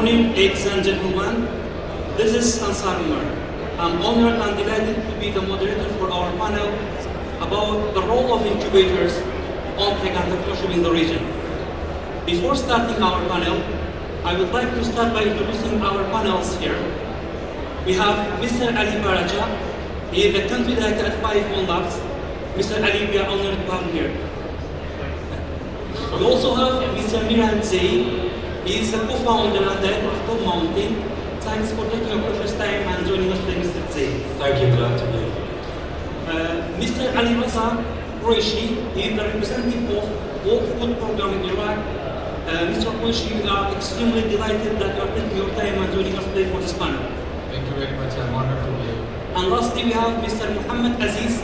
morning, ladies and gentlemen. This is Ansar Umar. I'm honored and delighted to be the moderator for our panel about the role of incubators on tech entrepreneurship in the region. Before starting our panel, I would like to start by introducing our panels here. We have Mr. Ali Paracha. He is the country director at 5 Labs. Mr. Ali, we are honored to have him here. We also have Mr. Miran Zey. He is the co-founder and director of Top Mountain. Thanks for taking your precious time and joining us today, Mr. Zey. Thank you, glad to be here. Mr. Ali Raza Qureshi, he is the representative of World Food Program in Iraq. Mr. Qureshi, we are extremely delighted that you are taking your time and joining us today for this panel. Thank you very much, I'm honored to be here. And lastly, we have Mr. Muhammad Aziz,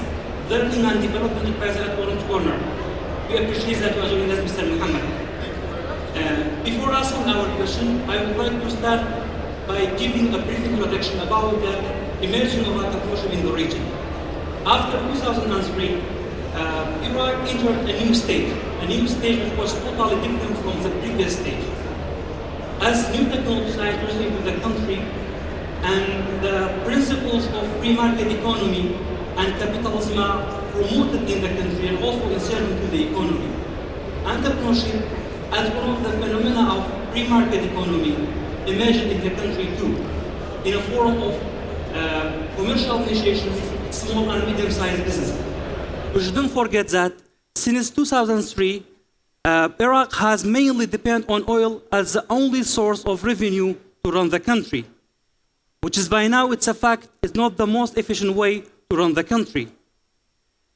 Learning and Development Advisor at Orange Corner. We appreciate that you are joining us, Mr. Muhammad. Before asking our question, I would like to start by giving a brief introduction about the emerging of entrepreneurship in the region. After 2003, Iraq entered a new stage which was totally different from the previous stage. As new technologies are introduced into the country, and the principles of free market economy and capitalism are promoted in the country and also inserted into the economy. Entrepreneurship, as one of the phenomena of free market economy, emerged in the country too, in a form of commercial initiations, small and medium-sized businesses. We shouldn't forget that since 2003, Iraq has mainly depended on oil as the only source of revenue to run the country, which is by now, it's a fact, is not the most efficient way to run the country.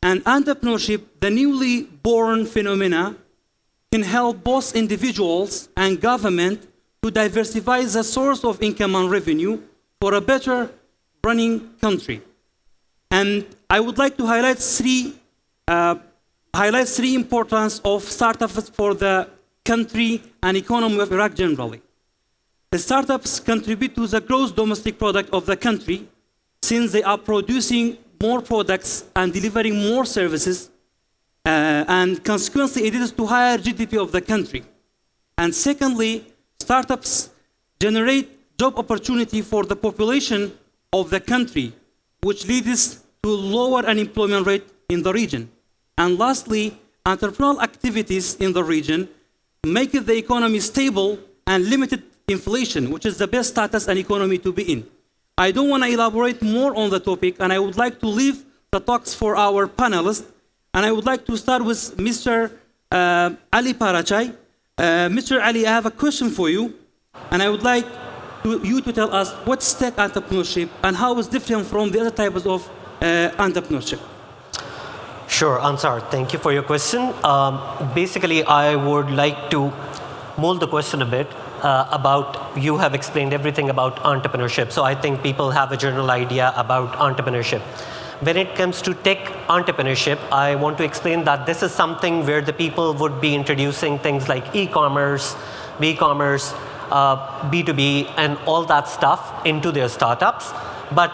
And entrepreneurship, the newly born phenomena, can help both individuals and government to diversify the source of income and revenue for a better running country. And I would like to highlight three importance of startups for the country and economy of Iraq generally. The startups contribute to the gross domestic product of the country since they are producing more products and delivering more services, and consequently it leads to higher GDP of the country. And secondly, startups generate job opportunity for the population of the country, which leads to lower unemployment rate in the region. And lastly, entrepreneurial activities in the region make the economy stable and limited inflation, which is the best status an economy to be in. I don't want to elaborate more on the topic, and I would like to leave the talks for our panelists. And I would like to start with Mr. Ali Parachai. Mr. Ali, I have a question for you, and I would like you to tell us what's tech entrepreneurship and how it's different from the other types of entrepreneurship. Sure, Ansar, thank you for your question. Basically, I would like to mold the question a bit about, you have explained everything about entrepreneurship, so I think people have a general idea about entrepreneurship. When it comes to tech entrepreneurship, I want to explain that this is something where the people would be introducing things like e-commerce, B-commerce, B2B, and all that stuff into their startups. But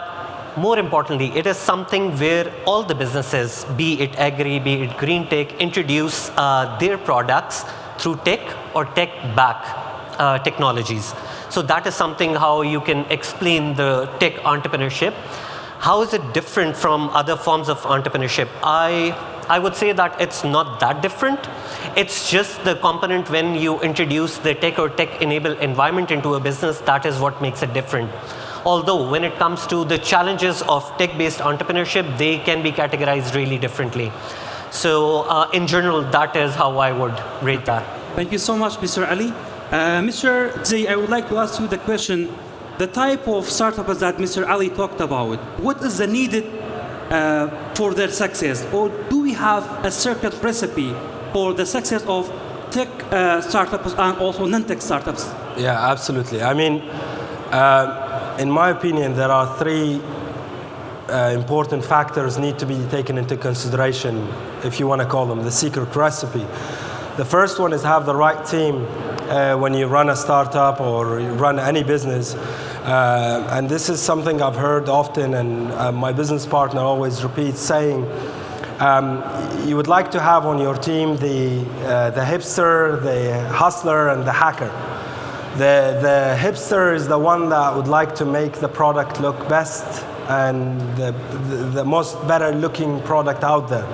more importantly, it is something where all the businesses, be it agri, be it green tech, introduce their products through tech or tech-backed technologies. So that is something how you can explain the tech entrepreneurship. How is it different from other forms of entrepreneurship? I would say that it's not that different. It's just the component when you introduce the tech or tech-enabled environment into a business, that is what makes it different. Although when it comes to the challenges of tech-based entrepreneurship, they can be categorized really differently. So in general, that is how I would rate that. Thank you so much, Mr. Ali. Mr. Zey, I would like to ask you the question, the type of startups that Mr. Ali talked about, what is the needed for their success? Or do we have a secret recipe for the success of tech startups and also non-tech startups? Yeah, absolutely. I mean, in my opinion, there are three important factors need to be taken into consideration, if you want to call them the secret recipe. The first one is have the right team when you run a startup or you run any business. And this is something I've heard often, and my business partner always repeats saying, you would like to have on your team the hipster, the hustler, and the hacker. The hipster is the one that would like to make the product look best and the most better looking product out there.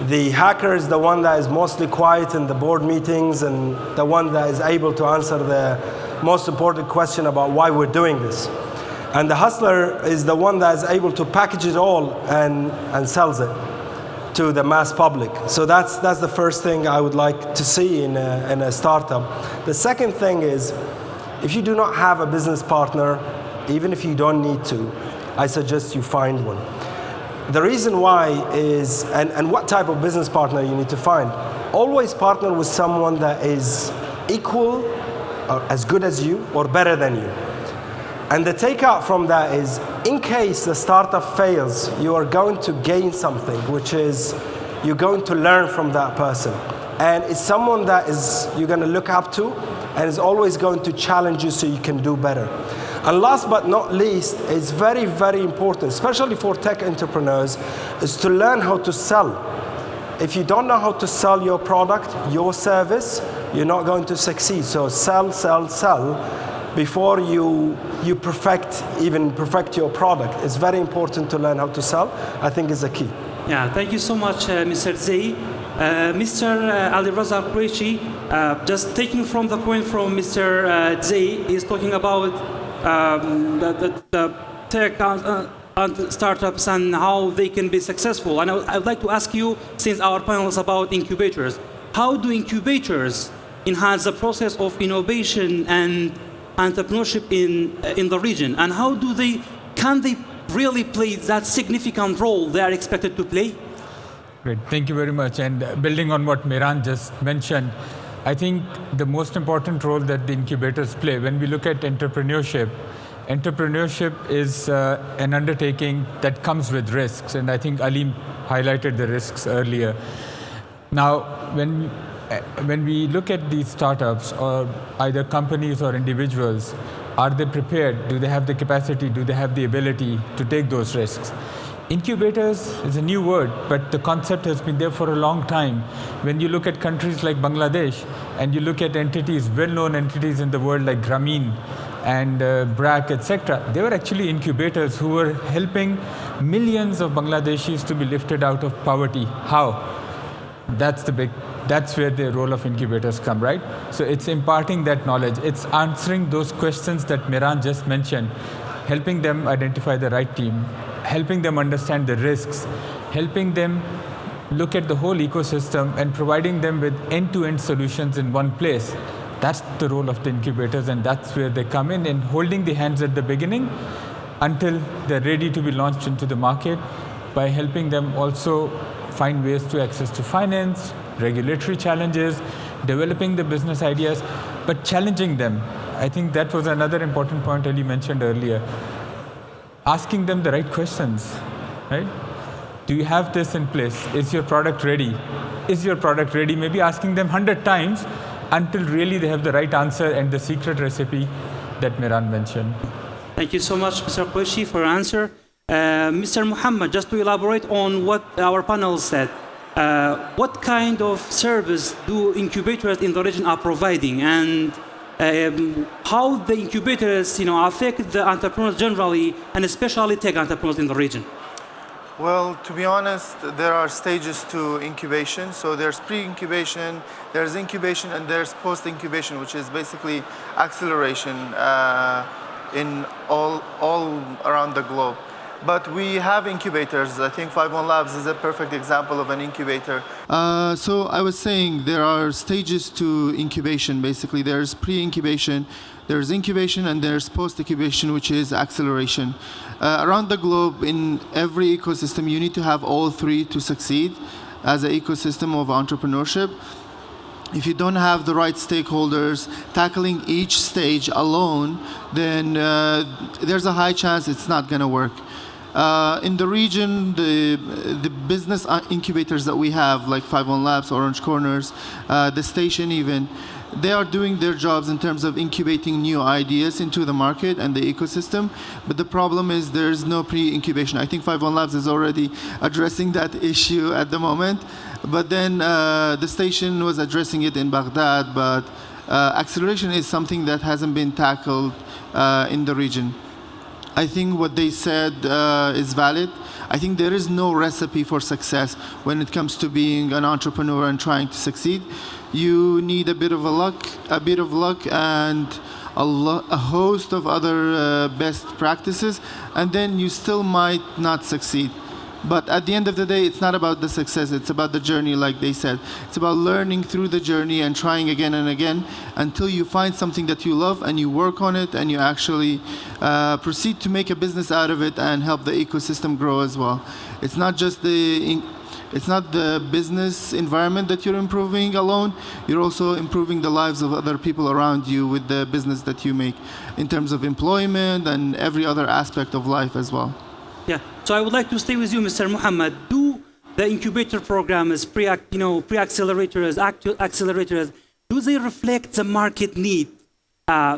The hacker is the one that is mostly quiet in the board meetings and the one that is able to answer the most important question about why we're doing this. And the hustler is the one that is able to package it all and sells it to the mass public. So that's the first thing I would like to see in a startup. The second thing is, if you do not have a business partner, even if you don't need to, I suggest you find one. The reason why is, and what type of business partner you need to find. Always partner with someone that is equal or as good as you or better than you. And the takeout from that is, in case the startup fails, you are going to gain something, which is you're going to learn from that person. And it's someone that is you're going to look up to and is always going to challenge you so you can do better. And last but not least, it's very, very important, especially for tech entrepreneurs, is to learn how to sell. If you don't know how to sell your product, your service, you're not going to succeed. So sell, sell, sell before you perfect your product. It's very important to learn how to sell. I think is the key. Yeah, thank you so much, Mr. Zay. Mr. Ali Razak Qureshi, just taking from the point from Mr. Zay, is talking about the tech and startups and how they can be successful. And I would like to ask you, since our panel is about incubators, how do incubators enhance the process of innovation and entrepreneurship in the region? And how can they really play that significant role they are expected to play? Great, thank you very much. And building on what Miran just mentioned, I think the most important role that the incubators play, when we look at entrepreneurship is an undertaking that comes with risks. And I think Ali highlighted the risks earlier. Now, when we look at these startups, or either companies or individuals, are they prepared? Do they have the capacity? Do they have the ability to take those risks? Incubators is a new word, but the concept has been there for a long time. When you look at countries like Bangladesh, and you look at entities, well-known entities in the world like Grameen and BRAC, etc., they were actually incubators who were helping millions of Bangladeshis to be lifted out of poverty. How? That's where the role of incubators come, right? So it's imparting that knowledge. It's answering those questions that Miran just mentioned, helping them identify the right team, helping them understand the risks, helping them look at the whole ecosystem and providing them with end-to-end solutions in one place. That's the role of the incubators, and that's where they come in and holding the hands at the beginning until they're ready to be launched into the market, by helping them also find ways to access to finance, regulatory challenges, developing the business ideas, but challenging them. I think that was another important point Ali mentioned earlier. Asking them the right questions, right? Do you have this in place? Is your product ready? Is your product ready? Maybe asking them 100 times until really they have the right answer and the secret recipe that Miran mentioned. Thank you so much, Mr. Qureshi, for your answer. Mr. Muhammad, just to elaborate on what our panel said, what kind of service do incubators in the region are providing, and how the incubators, affect the entrepreneurs generally, and especially tech entrepreneurs in the region? Well, to be honest, there are stages to incubation. So there's pre-incubation, there's incubation, and there's post-incubation, which is basically acceleration in all around the globe. But we have incubators. I think 51 Labs is a perfect example of an incubator. So I was saying there are stages to incubation. Basically, there's pre-incubation, there's incubation, and there's post-incubation, which is acceleration. Around the globe, in every ecosystem, you need to have all three to succeed as an ecosystem of entrepreneurship. If you don't have the right stakeholders tackling each stage alone, then there's a high chance it's not going to work. In the region, the business incubators that we have, like 51 Labs, Orange Corners, the station even, they are doing their jobs in terms of incubating new ideas into the market and the ecosystem. But the problem is there's no pre-incubation. I think 51 Labs is already addressing that issue at the moment. But then the station was addressing it in Baghdad, but acceleration is something that hasn't been tackled in the region. I think what they said is valid. I think there is no recipe for success when it comes to being an entrepreneur and trying to succeed. You need a bit of luck, and a host of other best practices, and then you still might not succeed. But at the end of the day, it's not about the success, it's about the journey, like they said. It's about learning through the journey and trying again and again until you find something that you love and you work on it and you actually proceed to make a business out of it and help the ecosystem grow as well. It's not just the business environment that you're improving alone, you're also improving the lives of other people around you with the business that you make in terms of employment and every other aspect of life as well. Yeah, so I would like to stay with you, Mr. Muhammad. Do the incubator programs, pre-accelerators, accelerators, do they reflect the market need?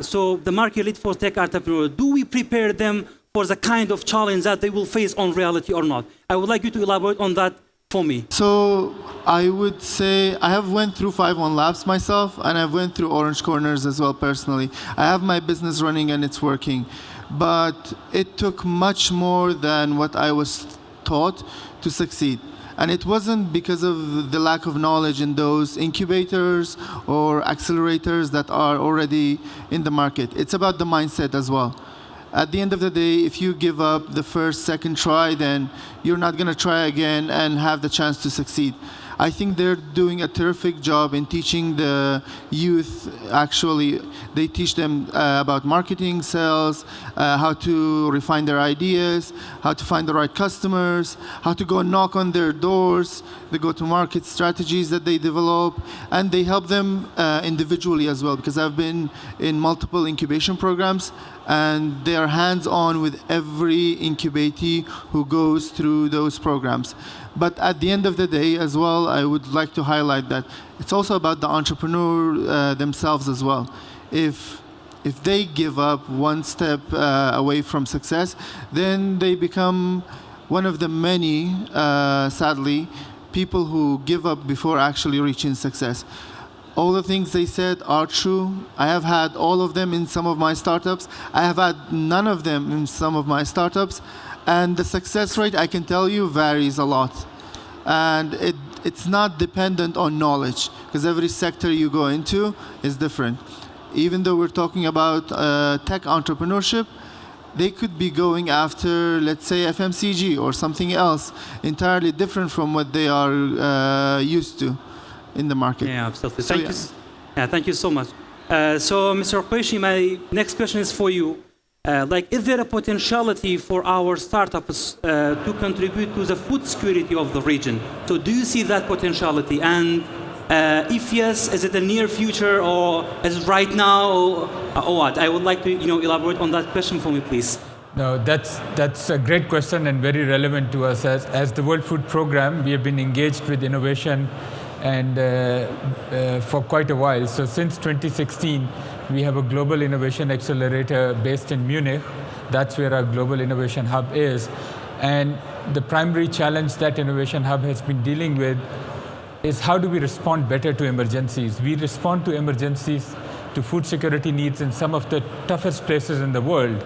So the market need for tech entrepreneurs, do we prepare them for the kind of challenge that they will face on reality or not? I would like you to elaborate on that for me. So I would say I have went through 5-1 Labs myself, and I've went through Orange Corners as well personally. I have my business running and it's working. But it took much more than what I was taught to succeed. And it wasn't because of the lack of knowledge in those incubators or accelerators that are already in the market. It's about the mindset as well. At the end of the day, if you give up the first, second try, then you're not going to try again and have the chance to succeed. I think they're doing a terrific job in teaching the youth. Actually, they teach them about marketing, sales, how to refine their ideas, how to find the right customers, how to go and knock on their doors, the go-to-market strategies that they develop, and they help them individually as well, because I've been in multiple incubation programs, and they are hands-on with every incubatee who goes through those programs. But at the end of the day as well, I would like to highlight that it's also about the entrepreneur themselves as well. If they give up one step away from success, then they become one of the many, sadly, people who give up before actually reaching success. All the things they said are true. I have had all of them in some of my startups. I have had none of them in some of my startups. And the success rate, I can tell you, varies a lot. And it's not dependent on knowledge, because every sector you go into is different. Even though we're talking about tech entrepreneurship, they could be going after, let's say, FMCG or something else entirely different from what they are used to in the market. Yeah, absolutely. So, Thank you so much. So, Mr. Qureshi, my next question is for you. Is there a potentiality for our startups to contribute to the food security of the region? So do you see that potentiality? And if yes, is it a near future, or is it right now, or what? I would like to elaborate on that question for me, please. No, that's a great question and very relevant to us. As the World Food Programme, we have been engaged with innovation and for quite a while. So since 2016, we have a global innovation accelerator based in Munich. That's where our global innovation hub is. And the primary challenge that innovation hub has been dealing with is how do we respond better to emergencies. We respond to emergencies, to food security needs in some of the toughest places in the world.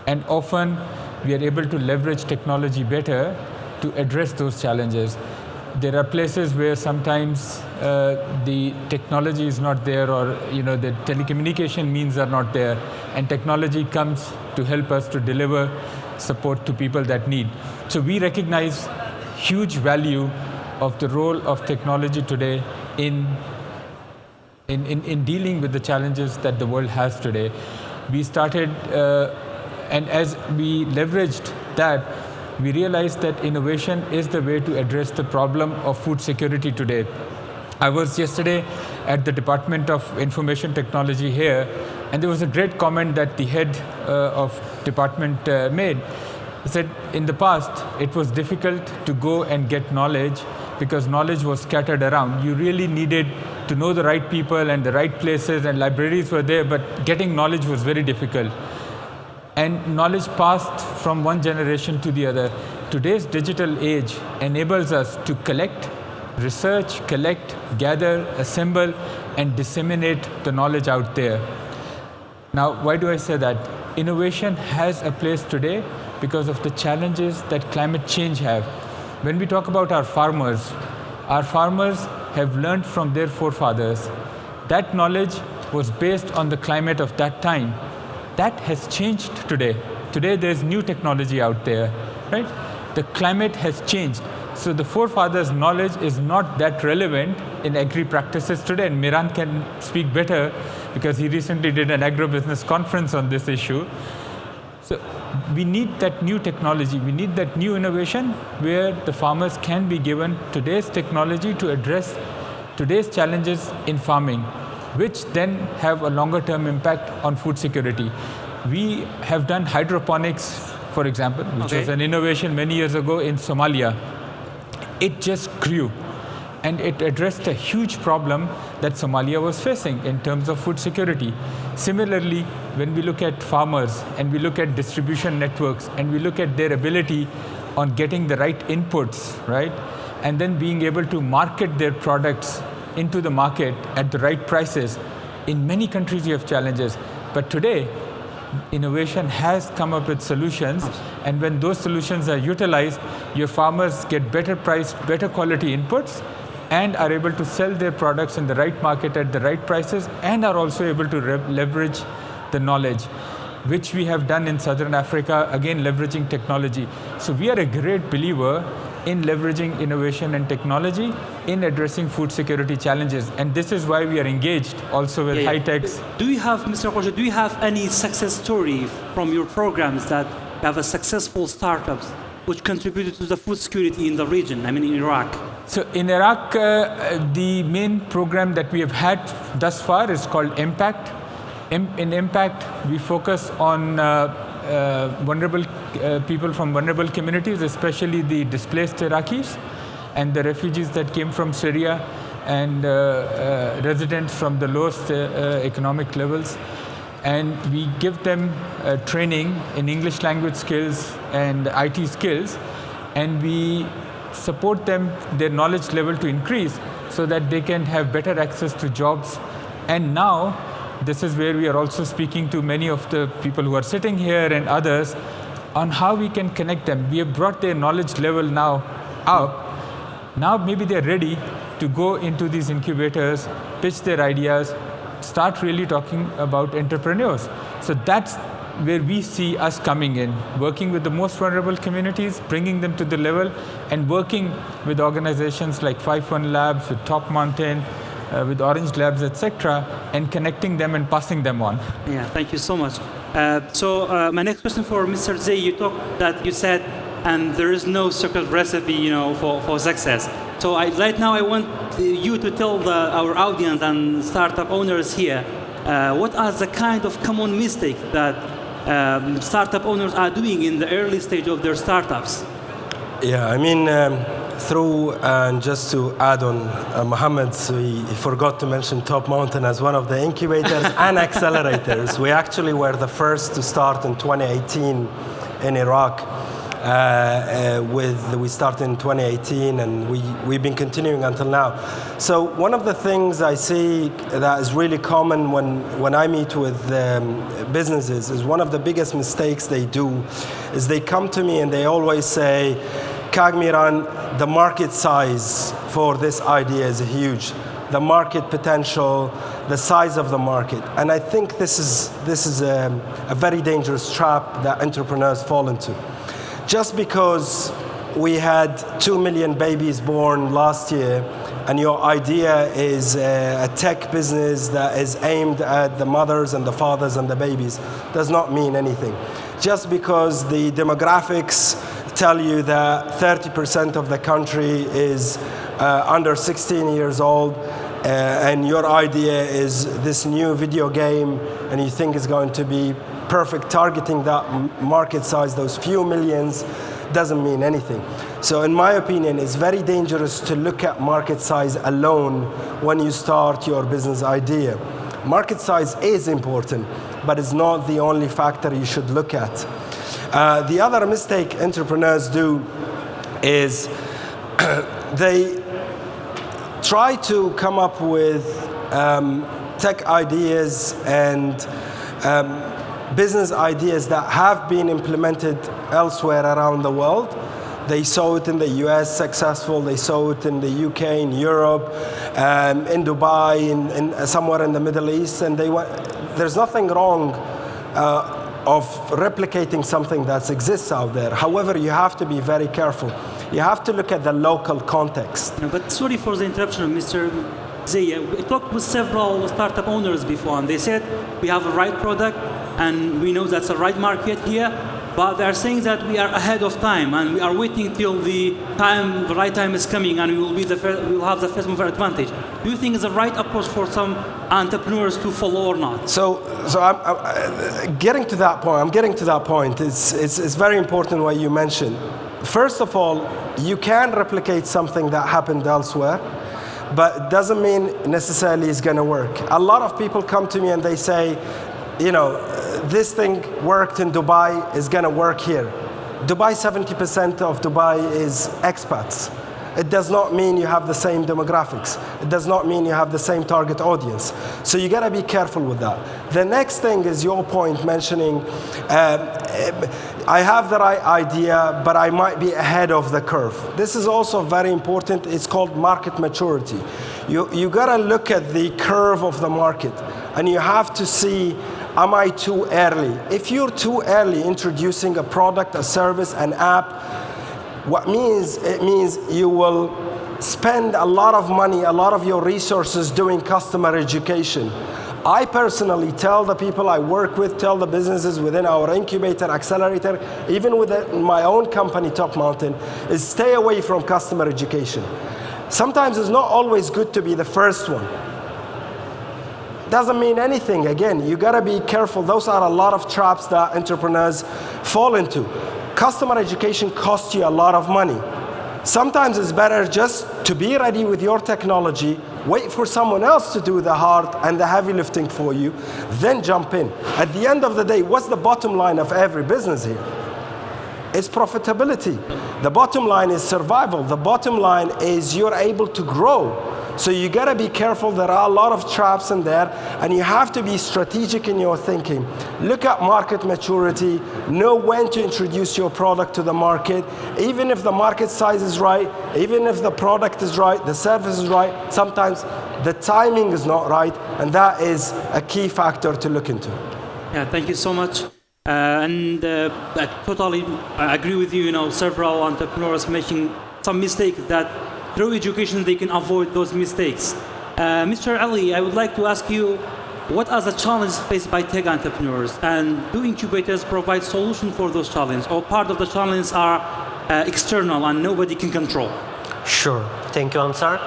And often we are able to leverage technology better to address those challenges. There are places where sometimes the technology is not there, or the telecommunication means are not there, and technology comes to help us to deliver support to people that need. So we recognize huge value of the role of technology today in dealing with the challenges that the world has today. We started, and as we leveraged that, we realized that innovation is the way to address the problem of food security today. I was yesterday at the Department of Information Technology here, and there was a great comment that the head of department made. He said, in the past, it was difficult to go and get knowledge because knowledge was scattered around. You really needed to know the right people and the right places, and libraries were there, but getting knowledge was very difficult. And knowledge passed from one generation to the other. Today's digital age enables us to collect, research, collect, gather, assemble, and disseminate the knowledge out there. Now, why do I say that? Innovation has a place today because of the challenges that climate change have. When we talk about our farmers have learned from their forefathers. That knowledge was based on the climate of that time. That has changed today. Today there's new technology out there, right? The climate has changed. So the forefathers' knowledge is not that relevant in agri practices today, and Miran can speak better because he recently did an agribusiness conference on this issue. So we need that new technology, we need that new innovation where the farmers can be given today's technology to address today's challenges in farming, which then have a longer term impact on food security. We have done hydroponics, for example, which was an innovation many years ago in Somalia. It just grew, and it addressed a huge problem that Somalia was facing in terms of food security. Similarly, when we look at farmers and we look at distribution networks and we look at their ability on getting the right inputs, right, and then being able to market their products into the market at the right prices, in many countries you have challenges. But today, innovation has come up with solutions, and when those solutions are utilized, your farmers get better priced, better quality inputs, and are able to sell their products in the right market at the right prices, and are also able to leverage the knowledge, which we have done in Southern Africa, again leveraging technology. So we are a great believer in leveraging innovation and technology in addressing food security challenges. And this is why we are engaged also with HITEX. Do you have, Mr. Khoja, do you have any success story from your programs that have a successful startups which contributed to the food security in the region, I mean in Iraq? So in Iraq, the main program that we have had thus far is called Impact. In Impact, we focus on vulnerable people from vulnerable communities, especially the displaced Iraqis and the refugees that came from Syria and residents from the lowest economic levels. And we give them training in English language skills and IT skills, and we support them, their knowledge level to increase so that they can have better access to jobs. And now, this is where we are also speaking to many of the people who are sitting here and others on how we can connect them. We have brought their knowledge level now up. Now maybe they're ready to go into these incubators, pitch their ideas, start really talking about entrepreneurs. So that's where we see us coming in, working with the most vulnerable communities, bringing them to the level, and working with organizations like 5-1 Labs, with Top Mountain, with Orange Labs, etc., and connecting them and passing them on. Yeah, thank you so much. So my next question for Mr. Zay, you said, and there is no secret recipe, for success. So right now I want you to tell our audience and startup owners here, what are the kind of common mistakes that startup owners are doing in the early stage of their startups? Yeah, I mean, and just to add on Mohammed, he forgot to mention Top Mountain as one of the incubators and accelerators. We actually were the first to start in 2018 in Iraq. We started in 2018, and we've been continuing until now. So one of the things I see that is really common when I meet with businesses is one of the biggest mistakes they do is they come to me and they always say, Kagmiran, the market size for this idea is huge. The market potential, the size of the market. And I think this is a very dangerous trap that entrepreneurs fall into. Just because we had 2 million babies born last year and your idea is a tech business that is aimed at the mothers and the fathers and the babies does not mean anything. Just because the demographics tell you that 30% of the country is under 16 years old, and your idea is this new video game, and you think it's going to be perfect targeting that market size, those few millions, doesn't mean anything. So in my opinion, it's very dangerous to look at market size alone when you start your business idea. Market size is important, but it's not the only factor you should look at. The other mistake entrepreneurs do is they try to come up with tech ideas and business ideas that have been implemented elsewhere around the world. They saw it in the US successful, they saw it in the UK, in Europe, in Dubai, in somewhere in the Middle East, and there's nothing wrong of replicating something that exists out there. However, you have to be very careful. You have to look at the local context. But sorry for the interruption, Mr. Zia. We talked with several startup owners before, and they said we have a right product, and we know that's the right market here, but they're saying that we are ahead of time, and we are waiting till the right time is coming, and we will have the first mover advantage. Do you think it's the right approach for some entrepreneurs to follow or not? So I'm getting to that point. I'm getting to that point. It's very important what you mentioned. First of all, you can replicate something that happened elsewhere, but it doesn't mean necessarily it's going to work. A lot of people come to me and they say, you know, this thing worked in Dubai, is going to work here. Dubai, 70% of Dubai is expats. It does not mean you have the same demographics. It does not mean you have the same target audience. So you got to be careful with that. The next thing is your point mentioning, I have the right idea, but I might be ahead of the curve. This is also very important. It's called market maturity. You got to look at the curve of the market, and you have to see, am I too early? If you're too early introducing a product, a service, an app, it means you will spend a lot of money, a lot of your resources doing customer education. I personally tell the people I work with, tell the businesses within our incubator, accelerator, even within my own company, Top Mountain, is stay away from customer education. Sometimes it's not always good to be the first one. Doesn't mean anything. Again, you gotta be careful. Those are a lot of traps that entrepreneurs fall into. Customer education costs you a lot of money. Sometimes it's better just to be ready with your technology, wait for someone else to do the hard and the heavy lifting for you, then jump in. At the end of the day, what's the bottom line of every business here? It's profitability. The bottom line is survival. The bottom line is you're able to grow. So you gotta be careful. There are a lot of traps in there, and you have to be strategic in your thinking. Look at market maturity, know when to introduce your product to the market. Even if the market size is right, even if the product is right, the service is right, sometimes the timing is not right, and that is a key factor to look into. Yeah, thank you so much. I totally agree with you. You know, several entrepreneurs making some mistakes that through education they can avoid those mistakes. Mr. Ali, I would like to ask you, what are the challenges faced by tech entrepreneurs, and do incubators provide solutions for those challenges, or part of the challenges are external and nobody can control? Sure. Thank you, Ansar.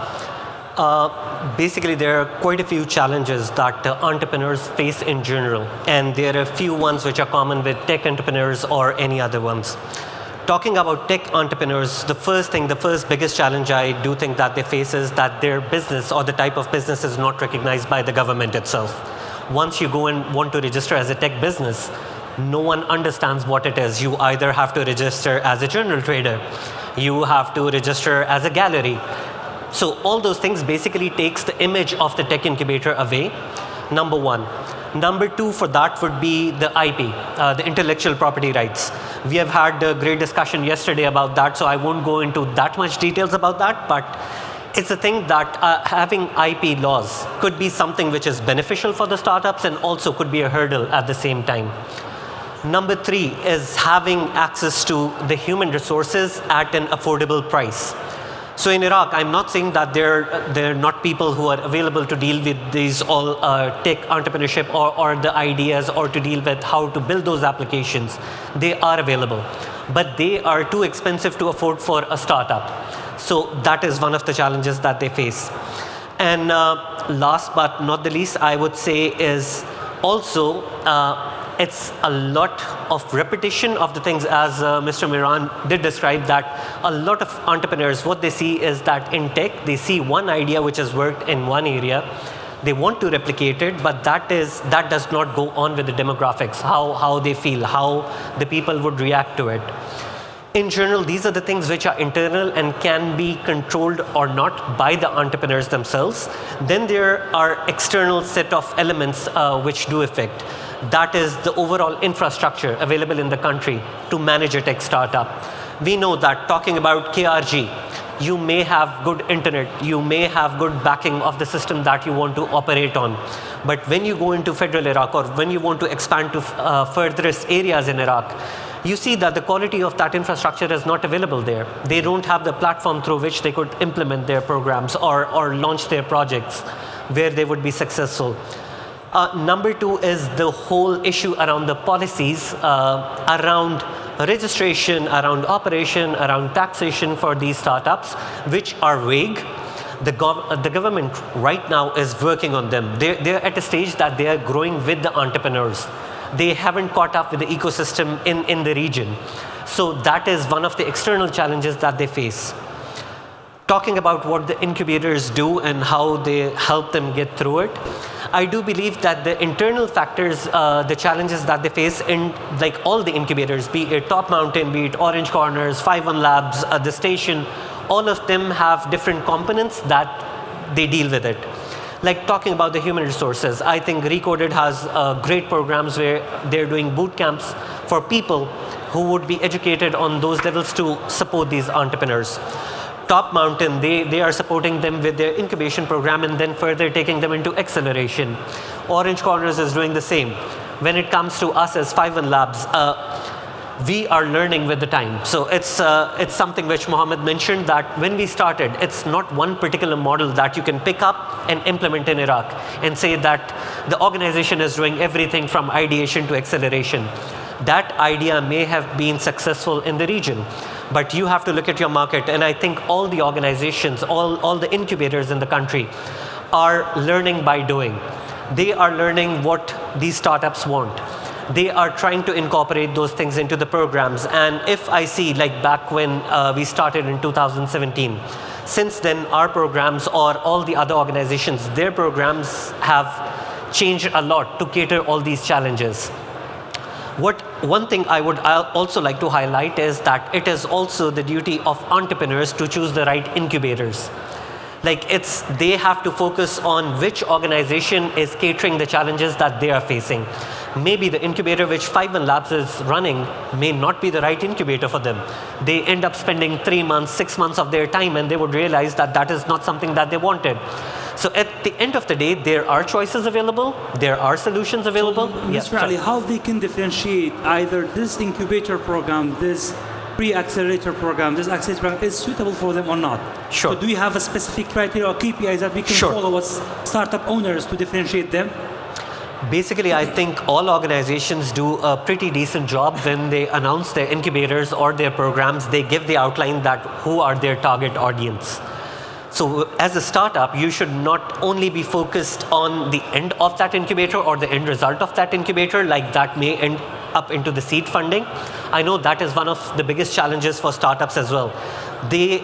Basically, there are quite a few challenges that entrepreneurs face in general, and there are a few ones which are common with tech entrepreneurs or any other ones. Talking about tech entrepreneurs, the first biggest challenge I do think that they face is that their business or the type of business is not recognized by the government itself. Once you go and want to register as a tech business, no one understands what it is. You either have to register as a general trader, you have to register as a gallery. So all those things basically takes the image of the tech incubator away, number one. Number two for that would be the IP, the intellectual property rights. We have had a great discussion yesterday about that, so I won't go into that much details about that, but it's a thing that having IP laws could be something which is beneficial for the startups and also could be a hurdle at the same time. Number three is having access to the human resources at an affordable price. So in Iraq, I'm not saying that there are not people who are available to deal with these all tech entrepreneurship or the ideas, or to deal with how to build those applications. They are available, but they are too expensive to afford for a startup. So that is one of the challenges that they face. And last but not the least, I would say is also it's a lot of repetition of the things, as Mr. Miran did describe, that a lot of entrepreneurs, what they see is that in tech, they see one idea which has worked in one area, they want to replicate it, but that does not go on with the demographics, how they feel, how the people would react to it. In general, these are the things which are internal and can be controlled or not by the entrepreneurs themselves. Then there are external set of elements which do affect. That is the overall infrastructure available in the country to manage a tech startup. We know that talking about KRG, you may have good internet, you may have good backing of the system that you want to operate on. But when you go into federal Iraq or when you want to expand to furthest areas in Iraq, you see that the quality of that infrastructure is not available there. They don't have the platform through which they could implement their programs or launch their projects where they would be successful. Number two is the whole issue around the policies around registration, around operation, around taxation for these startups, which are vague. The government right now is working on them. They're at a stage that they are growing with the entrepreneurs. They haven't caught up with the ecosystem in the region. So that is one of the external challenges that they face. Talking about what the incubators do and how they help them get through it, I do believe that the internal factors, the challenges that they face in like all the incubators, be it Top Mountain, be it Orange Corners, 51 Labs, the station, all of them have different components that they deal with it. Like talking about the human resources, I think Recoded has great programs where they're doing boot camps for people who would be educated on those levels to support these entrepreneurs. Top Mountain, they are supporting them with their incubation program and then further taking them into acceleration. Orange Corners is doing the same. When it comes to us as 51 Labs, we are learning with the time. So it's something which Mohammed mentioned that when we started, it's not one particular model that you can pick up and implement in Iraq and say that the organization is doing everything from ideation to acceleration. That idea may have been successful in the region, but you have to look at your market. And I think all the organizations, all the incubators in the country are learning by doing. They are learning what these startups want. They are trying to incorporate those things into the programs. And if I see, like back when we started in 2017, since then our programs or all the other organizations, their programs have changed a lot to cater all these challenges. One thing I would also like to highlight is that it is also the duty of entrepreneurs to choose the right incubators. Like they have to focus on which organization is catering the challenges that they are facing. Maybe the incubator which 51 Labs is running may not be the right incubator for them. They end up spending 3 months, 6 months of their time, and they would realize that that is not something that they wanted. So at the end of the day, there are choices available, there are solutions available. So, Mr. Ali, how they can differentiate either this incubator program, this pre-accelerator program, this accelerator program is suitable for them or not? Sure. So do you have a specific criteria or KPIs that we can Sure. follow as startup owners to differentiate them? Basically, I think all organizations do a pretty decent job when they announce their incubators or their programs. They give the outline that who are their target audience. So as a startup, you should not only be focused on the end of that incubator or the end result of that incubator, like that may end up into the seed funding. I know that is one of the biggest challenges for startups as well. The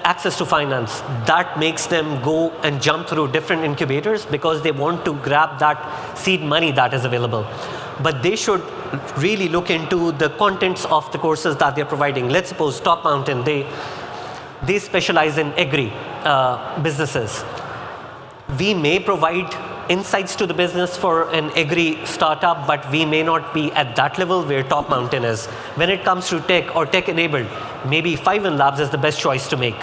access to finance, that makes them go and jump through different incubators because they want to grab that seed money that is available. But they should really look into the contents of the courses that they're providing. Let's suppose Top Mountain, they specialize in agri businesses. We may provide insights to the business for an agri startup, but we may not be at that level where Top Mountain is. When it comes to tech or tech-enabled, maybe 51 Labs is the best choice to make.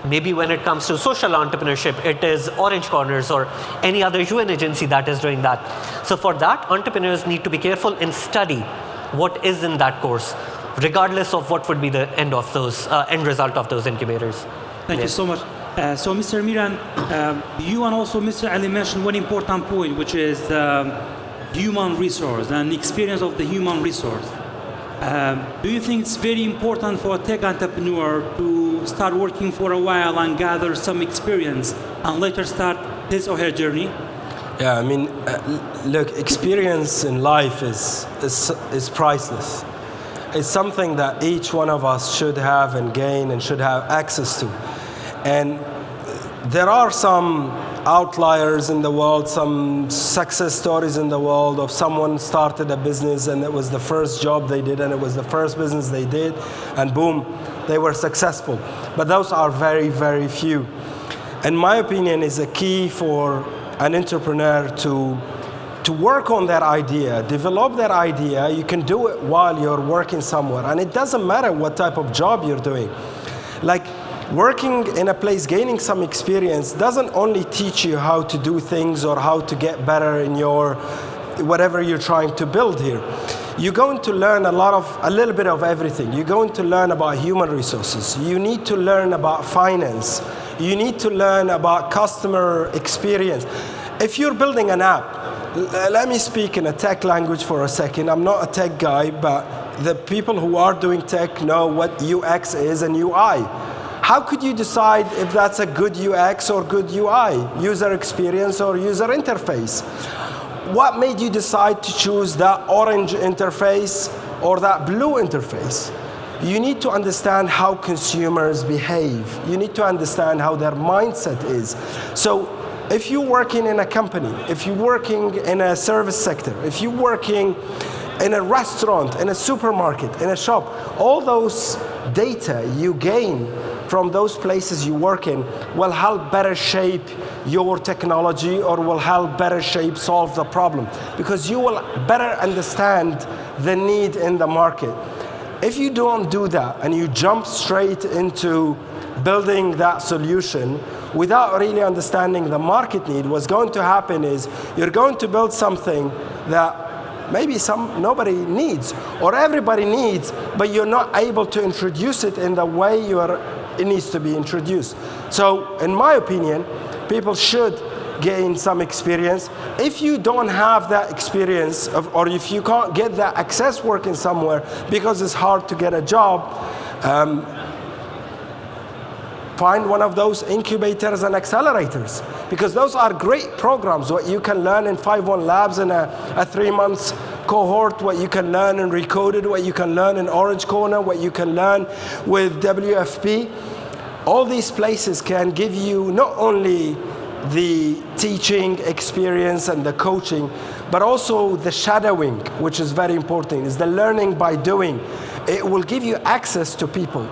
Maybe when it comes to social entrepreneurship, it is Orange Corners or any other UN agency that is doing that. So for that, entrepreneurs need to be careful and study what is in that course, regardless of what would be the end of those end result of those incubators. Thank you so much. So Mr. Miran, you and also Mr. Ali mentioned one important point, which is human resource and experience of the human resource. Do you think it's very important for a tech entrepreneur to start working for a while and gather some experience and later start his or her journey? Yeah, I mean, look, experience in life is priceless. It's something that each one of us should have and gain and should have access to. And there are some outliers in the world, some success stories in the world of someone started a business and it was the first job they did and it was the first business they did, and boom, they were successful. But those are very, very few. In my opinion, is a key for an entrepreneur to work on that idea, develop that idea. You can do it while you're working somewhere, and it doesn't matter what type of job you're doing. Like, working in a place, gaining some experience doesn't only teach you how to do things or how to get better in your whatever you're trying to build here. You're going to learn a little bit of everything. You're going to learn about human resources. You need to learn about finance. You need to learn about customer experience. If you're building an app, let me speak in a tech language for a second. I'm not a tech guy, but the people who are doing tech know what UX is and UI. How could you decide if that's a good UX or good UI, user experience or user interface? What made you decide to choose that orange interface or that blue interface? You need to understand how consumers behave. You need to understand how their mindset is. So if you're working in a company, if you're working in a service sector, if you're working in a restaurant, in a supermarket, in a shop, all those data you gain from those places you work in will help better shape your technology or will help better shape solve the problem, because you will better understand the need in the market. If you don't do that and you jump straight into building that solution without really understanding the market need, what's going to happen is you're going to build something that maybe nobody needs or everybody needs, but you're not able to introduce it in the way it needs to be introduced. So in my opinion, people should gain some experience. If you don't have that experience or if you can't get that access working somewhere because it's hard to get a job, find one of those incubators and accelerators, because those are great programs. What you can learn in 5-1 Labs in a 3 months cohort, what you can learn in Recoded, what you can learn in Orange Corner, what you can learn with WFP. All these places can give you not only the teaching experience and the coaching, but also the shadowing, which is very important. Is the learning by doing. It will give you access to people.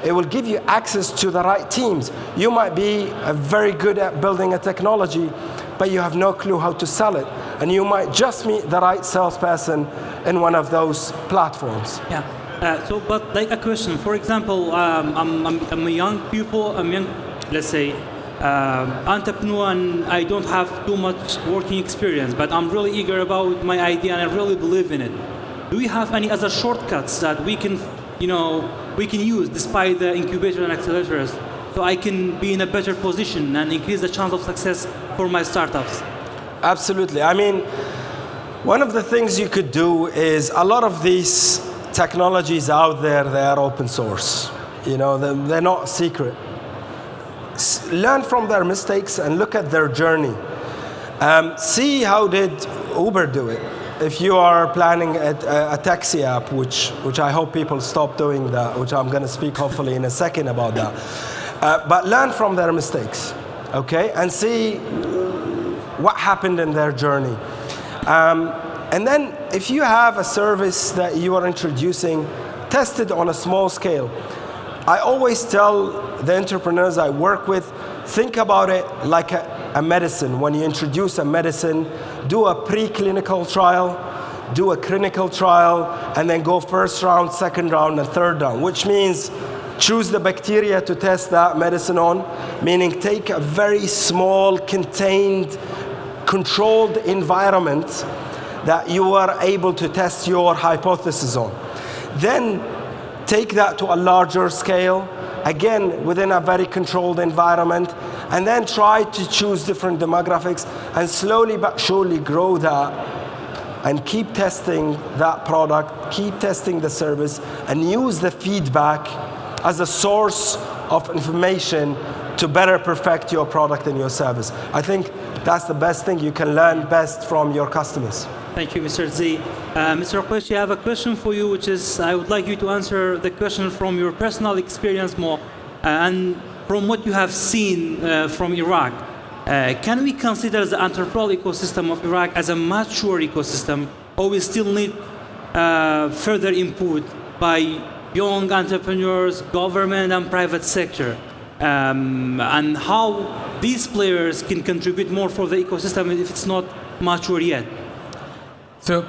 It will give you access to the right teams. You might be very good at building a technology, but you have no clue how to sell it. And you might just meet the right salesperson in one of those platforms. Yeah. But like a question, for example, I'm a young pupil, let's say, entrepreneur, and I don't have too much working experience, but I'm really eager about my idea and I really believe in it. Do we have any other shortcuts that we can use despite the incubator and accelerators, so I can be in a better position and increase the chance of success for my startups? Absolutely. I mean, one of the things you could do is a lot of these technologies out there, they are open source. They're not secret. Learn from their mistakes and look at their journey. See how did Uber do it. If you are planning a taxi app, which I hope people stop doing that, which I'm going to speak hopefully in a second about that. But learn from their mistakes, okay? And see what happened in their journey. And then if you have a service that you are introducing, test it on a small scale. I always tell the entrepreneurs I work with, think about it like a medicine. When you introduce a medicine, do a preclinical trial, do a clinical trial, and then go first round, second round, and third round, which means choose the bacteria to test that medicine on, meaning take a very small, contained, controlled environment that you are able to test your hypothesis on. Then take that to a larger scale, again within a very controlled environment, and then try to choose different demographics and slowly but surely grow that and keep testing that product, keep testing the service, and use the feedback as a source of information to better perfect your product and your service. I think that's the best thing. You can learn best from your customers. Thank you, Mr. Z. Mr. Qureshi, I have a question for you, which is I would like you to answer the question from your personal experience more and from what you have seen from Iraq. Can we consider the entrepreneurial ecosystem of Iraq as a mature ecosystem, or we still need further input by young entrepreneurs, government and private sector, and how these players can contribute more for the ecosystem if it's not mature yet? So,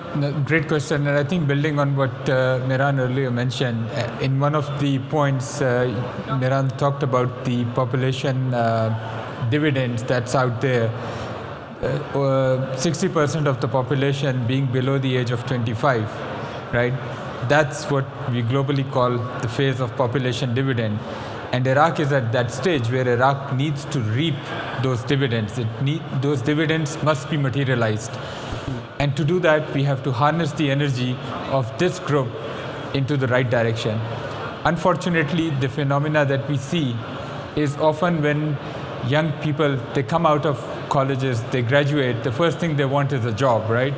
great question, and I think building on what Miran earlier mentioned, in one of the points, Miran talked about the population dividends that's out there. 60% of the population being below the age of 25, right? That's what we globally call the phase of population dividend. And Iraq is at that stage where Iraq needs to reap those dividends. Those dividends must be materialized. And to do that, we have to harness the energy of this group into the right direction. Unfortunately, the phenomena that we see is often when young people, they come out of colleges, they graduate, the first thing they want is a job, right?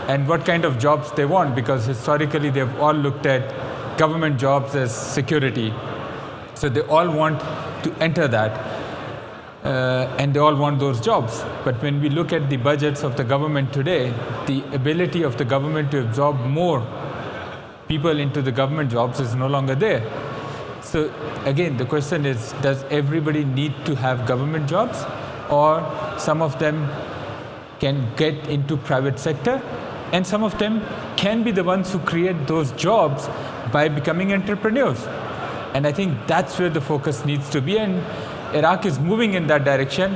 And what kind of jobs they want, because historically they've all looked at government jobs as security. So they all want to enter that, and they all want those jobs. But when we look at the budgets of the government today, the ability of the government to absorb more people into the government jobs is no longer there. So again, the question is, does everybody need to have government jobs, or some of them can get into private sector, and some of them can be the ones who create those jobs by becoming entrepreneurs? And I think that's where the focus needs to be, and Iraq is moving in that direction,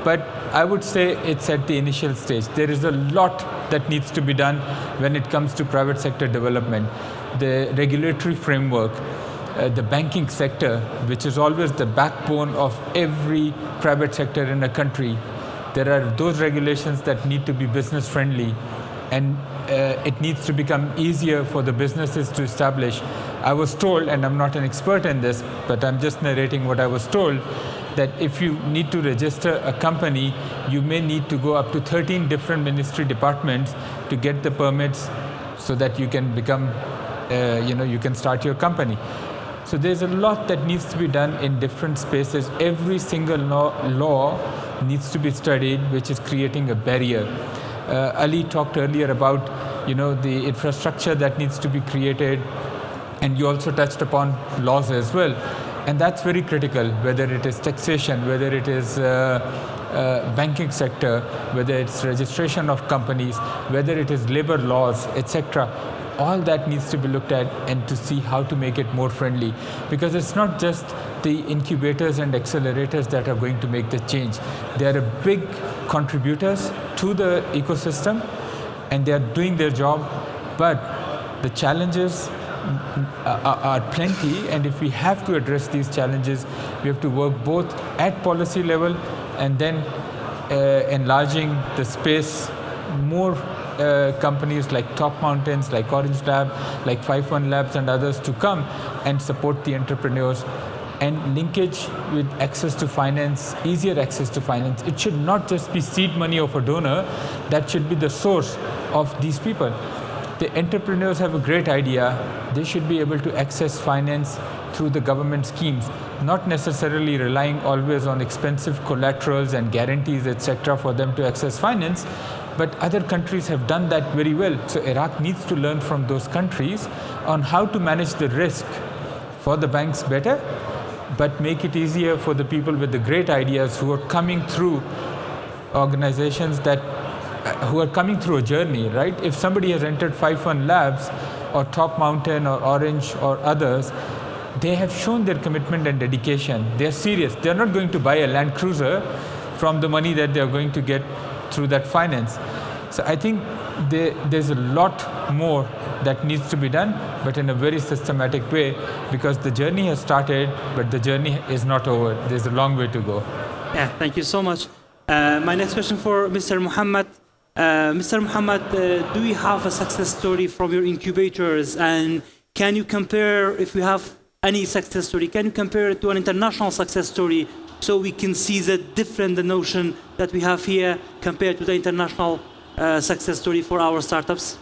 but I would say it's at the initial stage. There is a lot that needs to be done when it comes to private sector development. The regulatory framework, the banking sector, which is always the backbone of every private sector in a country. There are those regulations that need to be business friendly, and it needs to become easier for the businesses to establish. I was told, and I'm not an expert in this, but I'm just narrating what I was told, that if you need to register a company, you may need to go up to 13 different ministry departments to get the permits so that you can become, you can start your company. So there's a lot that needs to be done in different spaces. Every single law needs to be studied, which is creating a barrier. Ali talked earlier about, the infrastructure that needs to be created, and you also touched upon laws as well. And that's very critical, whether it is taxation, whether it is banking sector, whether it's registration of companies, whether it is labor laws, etc. All that needs to be looked at, and to see how to make it more friendly. Because it's not just the incubators and accelerators that are going to make the change. They are big contributors to the ecosystem, and they are doing their job, but the challenges are plenty, and if we have to address these challenges, we have to work both at policy level and then enlarging the space. More companies like Top Mountains, like Orange Lab, like 51 Labs and others to come and support the entrepreneurs, and linkage with access to finance, easier access to finance. It should not just be seed money of a donor, that should be the source of these people. The entrepreneurs have a great idea. They should be able to access finance through the government schemes, not necessarily relying always on expensive collaterals and guarantees, etc., for them to access finance. But other countries have done that very well. So Iraq needs to learn from those countries on how to manage the risk for the banks better, but make it easier for the people with the great ideas who are coming through organizations who are coming through a journey, right? If somebody has entered 51 Labs or Top Mountain or Orange or others, they have shown their commitment and dedication. They're serious. They're not going to buy a Land Cruiser from the money that they're going to get through that finance. So I think there's a lot more that needs to be done, but in a very systematic way, because the journey has started, but the journey is not over. There's a long way to go. Yeah, thank you so much. My next question for Mr. Muhammad. Mr. Muhammad, do you have a success story from your incubators, and can you compare, if you have any success story, can you compare it to an international success story so we can see the notion that we have here compared to the international success story for our startups?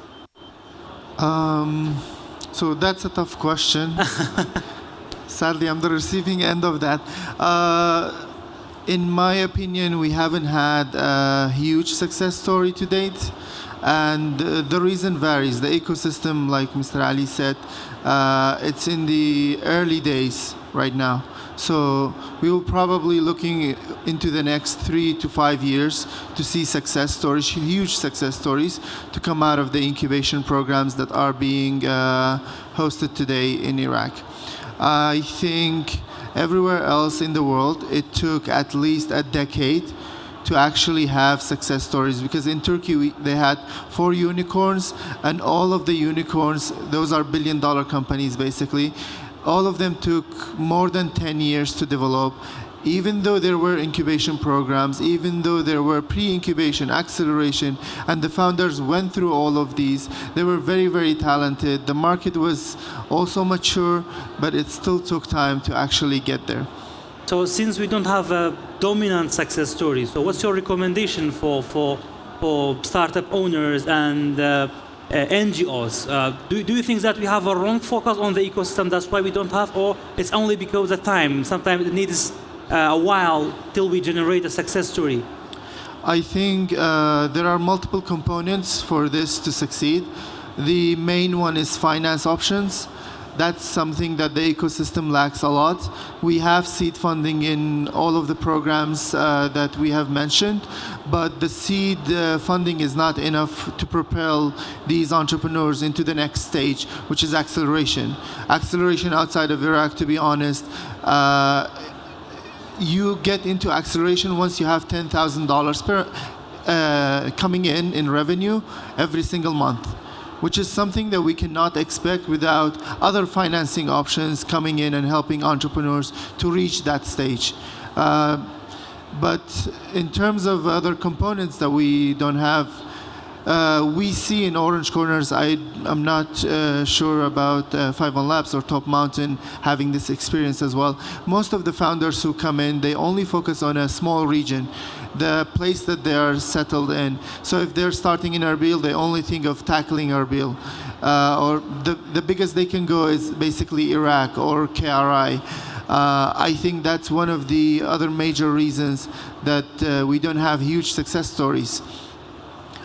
So that's a tough question. Sadly, I'm the receiving end of that. In my opinion, we haven't had a huge success story to date. And the reason varies. The ecosystem, like Mr. Ali said, it's in the early days right now. So we will probably looking into the next 3 to 5 years to see success stories, huge success stories, to come out of the incubation programs that are being hosted today in Iraq. I think everywhere else in the world, it took at least a decade to actually have success stories, because in Turkey they had 4 unicorns, and all of the unicorns, those are billion-dollar companies basically, all of them took more than 10 years to develop. Even though there were incubation programs, even though there were pre-incubation, acceleration, and the founders went through all of these, they were very, very talented. The market was also mature, but it still took time to actually get there. So since we don't have a dominant success story, so what's your recommendation for startup owners and NGOs? Do you think that we have a wrong focus on the ecosystem, that's why we don't have, or it's only because of time? Sometimes it needs a while till we generate a success story. I think there are multiple components for this to succeed. The main one is finance options. That's something that the ecosystem lacks a lot. We have seed funding in all of the programs that we have mentioned, but the seed funding is not enough to propel these entrepreneurs into the next stage, which is acceleration. Acceleration outside of Iraq, to be honest, you get into acceleration once you have $10,000 per coming in revenue every single month, which is something that we cannot expect without other financing options coming in and helping entrepreneurs to reach that stage. But in terms of other components that we don't have, we see in Orange Corners, I'm not sure about 51 Labs or Top Mountain having this experience as well. Most of the founders who come in, they only focus on a small region, the place that they are settled in. So if they're starting in Erbil, they only think of tackling Erbil. Or the biggest they can go is basically Iraq or KRI. I think that's one of the other major reasons that we don't have huge success stories.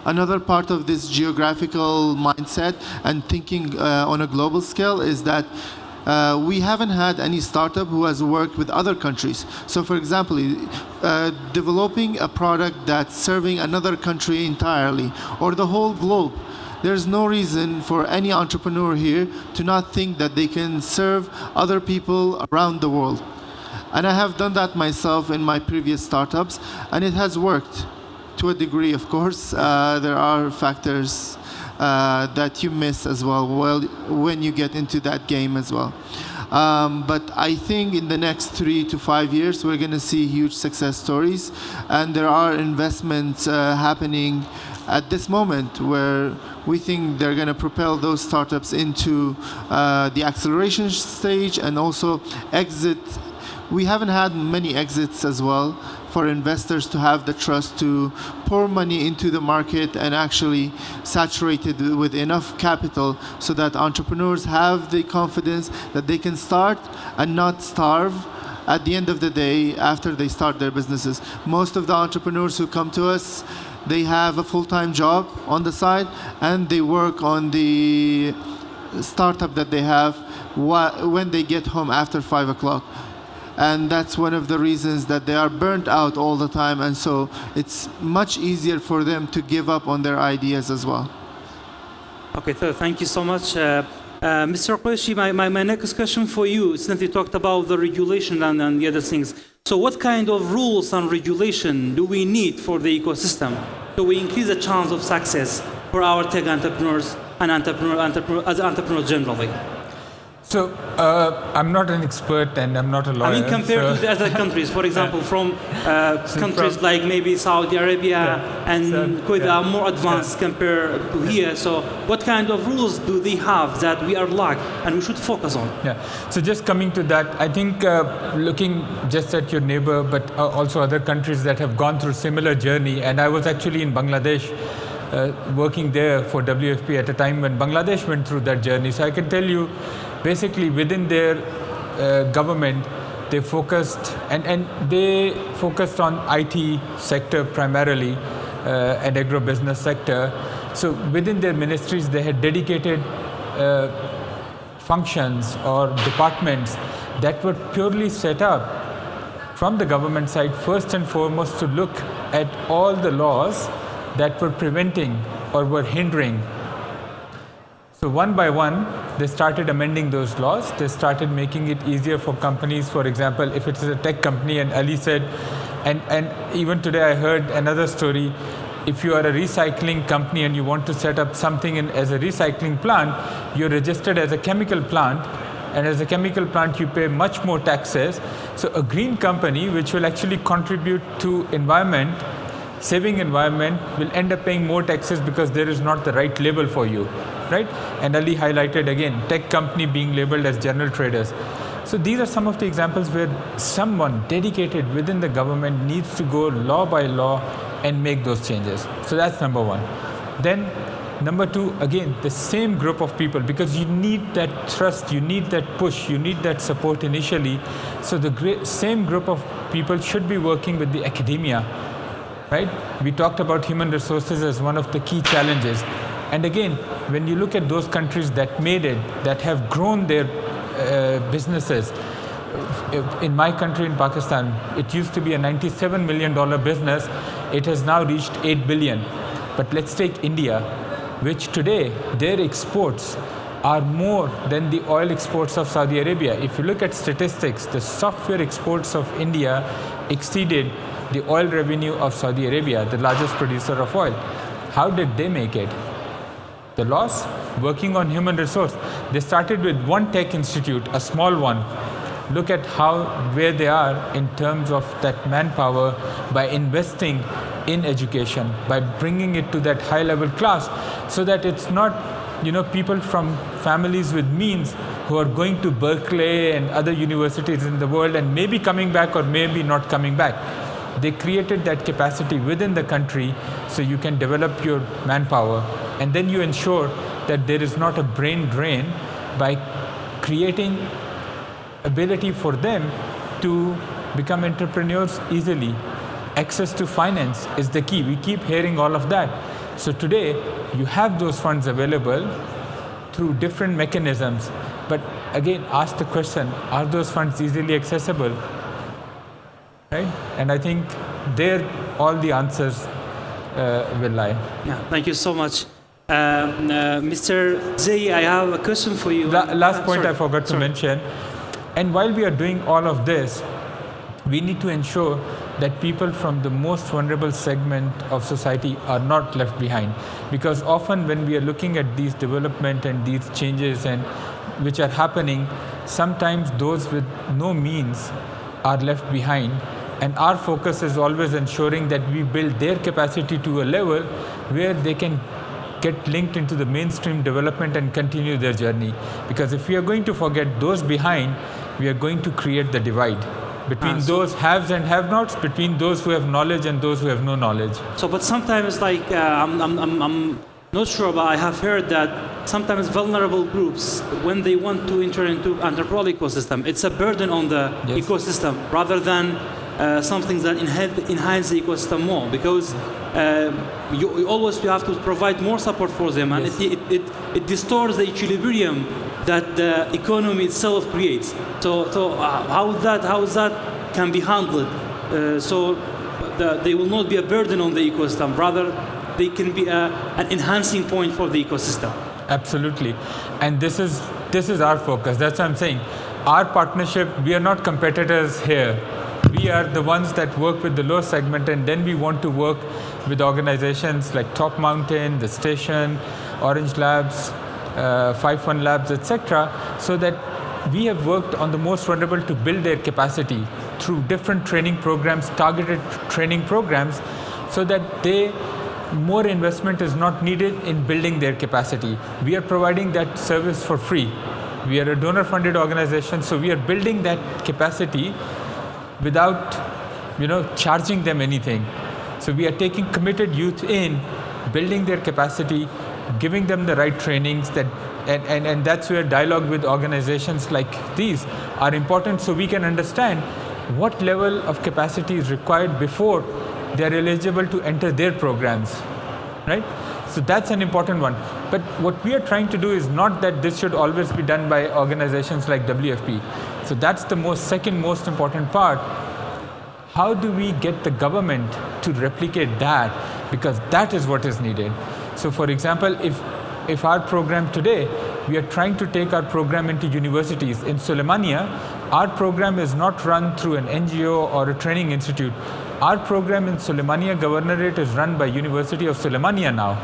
Another part of this geographical mindset and thinking on a global scale is that we haven't had any startup who has worked with other countries. So for example, developing a product that's serving another country entirely or the whole globe, there's no reason for any entrepreneur here to not think that they can serve other people around the world. And I have done that myself in my previous startups, and it has worked. To a degree, of course, there are factors that you miss as well when you get into that game as well. But I think in the next 3 to 5 years, we're going to see huge success stories. And there are investments happening at this moment where we think they're going to propel those startups into the acceleration stage and also exit. We haven't had many exits as well for investors to have the trust to pour money into the market and actually saturate it with enough capital so that entrepreneurs have the confidence that they can start and not starve at the end of the day after they start their businesses. Most of the entrepreneurs who come to us, they have a full-time job on the side and they work on the startup that they have when they get home after 5 o'clock. And that's one of the reasons that they are burnt out all the time, and so it's much easier for them to give up on their ideas as well. Okay, so thank you so much. Mr. Qureshi, my next question for you, since you talked about the regulation and the other things. So what kind of rules and regulation do we need for the ecosystem so we increase the chance of success for our tech entrepreneurs and entrepreneurs generally? So I'm not an expert and I'm not a lawyer. I mean, compared to the other countries, for example, from countries like maybe Saudi Arabia and Kuwait are more advanced compared to here. So what kind of rules do they have that we are lack and we should focus on? Yeah. So just coming to that, I think looking just at your neighbor, but also other countries that have gone through similar journey. And I was actually in Bangladesh working there for WFP at a time when Bangladesh went through that journey. So I can tell you, basically within their government, They focused, and they focused on IT sector primarily, and agro-business sector. So within their ministries, they had dedicated functions or departments that were purely set up from the government side, first and foremost, to look at all the laws that were preventing or were hindering. So one by one, they started amending those laws. They started making it easier for companies. For example, if it's a tech company, and Ali said, and even today I heard another story, if you are a recycling company and you want to set up something as a recycling plant, you're registered as a chemical plant, and as a chemical plant you pay much more taxes. So a green company which will actually contribute to environment, saving environment, will end up paying more taxes because there is not the right label for you, right? And Ali highlighted again, tech company being labeled as general traders. So these are some of the examples where someone dedicated within the government needs to go law by law and make those changes. So that's number one. Then number two, again, the same group of people, because you need that trust, you need that push, you need that support initially. So the same group of people should be working with the academia, right? We talked about human resources as one of the key challenges. And again, when you look at those countries that made it, that have grown their businesses, in my country, in Pakistan, it used to be a $97 million business. It has now reached 8 billion. But let's take India, which today, their exports are more than the oil exports of Saudi Arabia. If you look at statistics, the software exports of India exceeded the oil revenue of Saudi Arabia, the largest producer of oil. How did they make it? The laws, working on human resource. They started with one tech institute, a small one. Look at where they are in terms of that manpower by investing in education, by bringing it to that high level class, so that it's not, people from families with means who are going to Berkeley and other universities in the world and maybe coming back or maybe not coming back. They created that capacity within the country so you can develop your manpower, and then you ensure that there is not a brain drain by creating ability for them to become entrepreneurs easily. Access to finance is the key. We keep hearing all of that. So today, you have those funds available through different mechanisms. But again, ask the question, are those funds easily accessible? Right? And I think there all the answers will lie. Yeah, thank you so much. Mr. Zay, I have a question for you. Last point I forgot to mention. And while we are doing all of this, we need to ensure that people from the most vulnerable segment of society are not left behind. Because often when we are looking at these development and these changes and which are happening, sometimes those with no means are left behind. And our focus is always ensuring that we build their capacity to a level where they can get linked into the mainstream development and continue their journey. Because if we are going to forget those behind, we are going to create the divide between those haves and have-nots, between those who have knowledge and those who have no knowledge. So, but sometimes, like, I'm not sure, but I have heard that sometimes vulnerable groups, when they want to enter into entrepreneurial ecosystem, it's a burden on the ecosystem rather than something that enhance the ecosystem more, because you have to provide more support for them, and it distorts the equilibrium that the economy itself creates. So how that can be handled, so they will not be a burden on the ecosystem, rather they can be an enhancing point for the ecosystem. Absolutely, and this is our focus. That's what I'm saying. Our partnership, we are not competitors here. We are the ones that work with the low segment, and then we want to work with organizations like Top Mountain, The Station, Orange Labs, 5-1 Labs, etc., so that we have worked on the most vulnerable to build their capacity through different training programs, targeted training programs, so that more investment is not needed in building their capacity. We are providing that service for free. We are a donor-funded organization, so we are building that capacity without, charging them anything. So we are taking committed youth in, building their capacity, giving them the right trainings, and that's where dialogue with organizations like these are important, so we can understand what level of capacity is required before they're eligible to enter their programs, right? So that's an important one. But what we are trying to do is not that this should always be done by organizations like WFP. So that's the second most important part. How do we get the government to replicate that? Because that is what is needed. So for example, if our program today, we are trying to take our program into universities. In Suleimania, our program is not run through an NGO or a training institute. Our program in Suleimania Governorate is run by University of Suleimania now,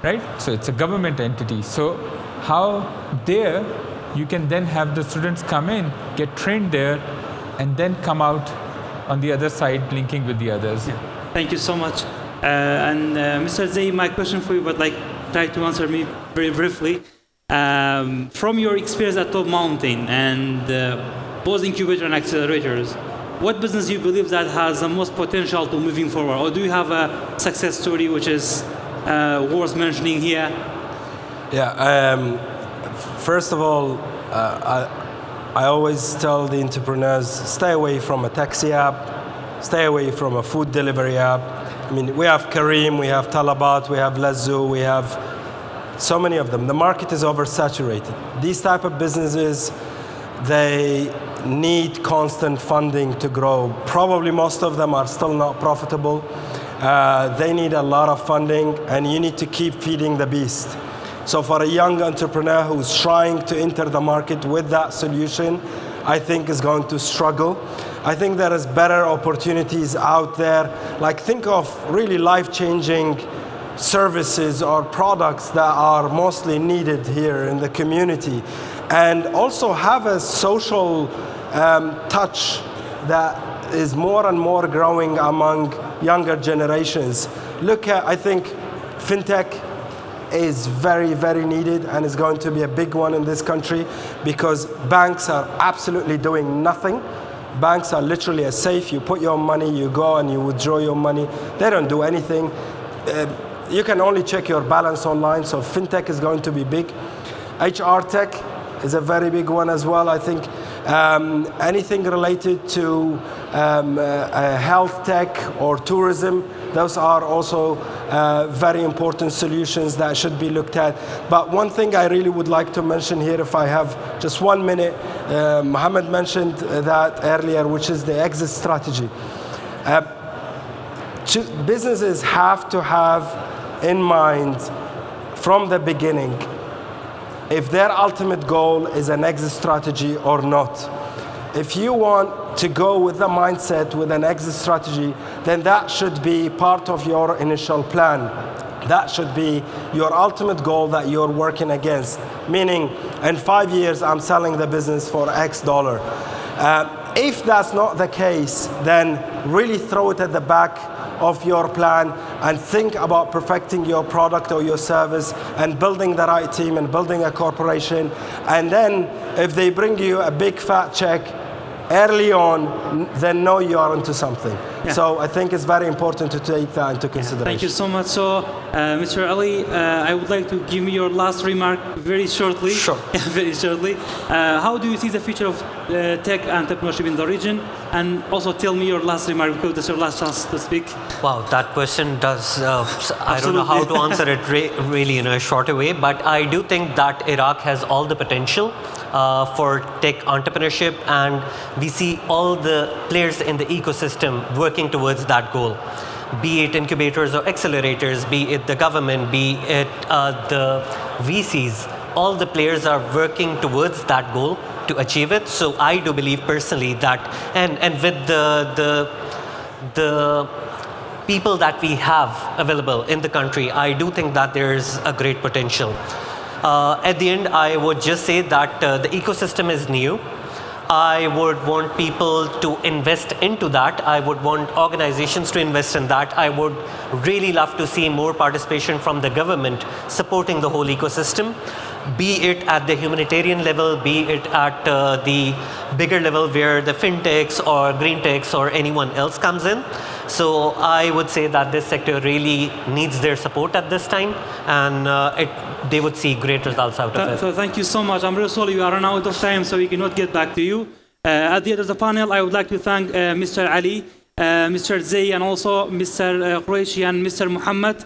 right? So it's a government entity. So how there you can then have the students come in, get trained there, and then come out on the other side linking with the others. Yeah. Thank you so much. Mr. Zay, my question for you, but try to answer me very briefly. From your experience at Top Mountain and both incubator and accelerators, what business do you believe that has the most potential to moving forward? Or do you have a success story which is worth mentioning here? Yeah, first of all, I always tell the entrepreneurs, stay away from a taxi app, stay away from a food delivery app. I mean, we have Kareem, we have Talabat, we have Lazoo, we have so many of them. The market is oversaturated. These type of businesses, they need constant funding to grow. Probably most of them are still not profitable. They need a lot of funding, and you need to keep feeding the beast. So for a young entrepreneur who's trying to enter the market with that solution, I think is going to struggle. I think there is better opportunities out there. Like, think of really life-changing services or products that are mostly needed here in the community, and also have a social touch that is more and more growing among younger generations. Look at, I think, fintech is very, very needed and is going to be a big one in this country, because banks are absolutely doing nothing. Banks are literally a safe. You put your money, you go and you withdraw your money. They don't do anything. You can only check your balance online, so fintech is going to be big. HR tech is a very big one as well, I think. Anything related to health tech or tourism, those are also very important solutions that should be looked at. But one thing I really would like to mention here, if I have just 1 minute, Mohammed mentioned that earlier, which is the exit strategy. Businesses have to have in mind from the beginning if their ultimate goal is an exit strategy or not. If you want to go with the mindset with an exit strategy, then that should be part of your initial plan. That should be your ultimate goal that you're working against. Meaning, in 5 years, I'm selling the business for X dollar. If that's not the case, then really throw it at the back of your plan and think about perfecting your product or your service and building the right team and building a corporation. And then if they bring you a big fat check early on, then know you are onto something. Yeah. So I think it's very important to take that into consideration. Thank you so much. So, Mr. Ali, I would like to give me your last remark very shortly. Sure. Very shortly. How do you see the future of tech entrepreneurship in the region? And also tell me your last remark, because this is your last chance to speak. Wow, that question does, I don't know how to answer it really in a shorter way, but I do think that Iraq has all the potential for tech entrepreneurship, and we see all the players in the ecosystem working towards that goal. Be it incubators or accelerators, be it the government, be it the VCs, all the players are working towards that goal to achieve it. So I do believe personally that, and with the people that we have available in the country, I do think that there's a great potential. At the end, I would just say that the ecosystem is new. I would want people to invest into that. I would want organizations to invest in that. I would really love to see more participation from the government supporting the whole ecosystem, be it at the humanitarian level, be it at the bigger level where the fintechs or green techs or anyone else comes in. So I would say that this sector really needs their support at this time, and they would see great results out of it. So thank you so much. I'm really sorry we are running out of time, so we cannot get back to you. At the end of the panel, I would like to thank Mr. Ali, Mr. Zay, and also Mr. Qureshi and Mr. Muhammad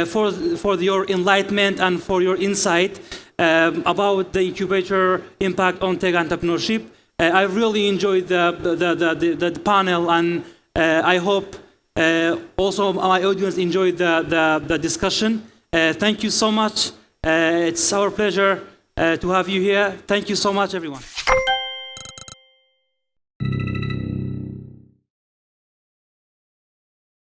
for your enlightenment and for your insight about the incubator impact on tech entrepreneurship. I really enjoyed the panel, and I hope also my audience enjoyed the discussion. Thank you so much. It's our pleasure to have you here. Thank you so much, everyone.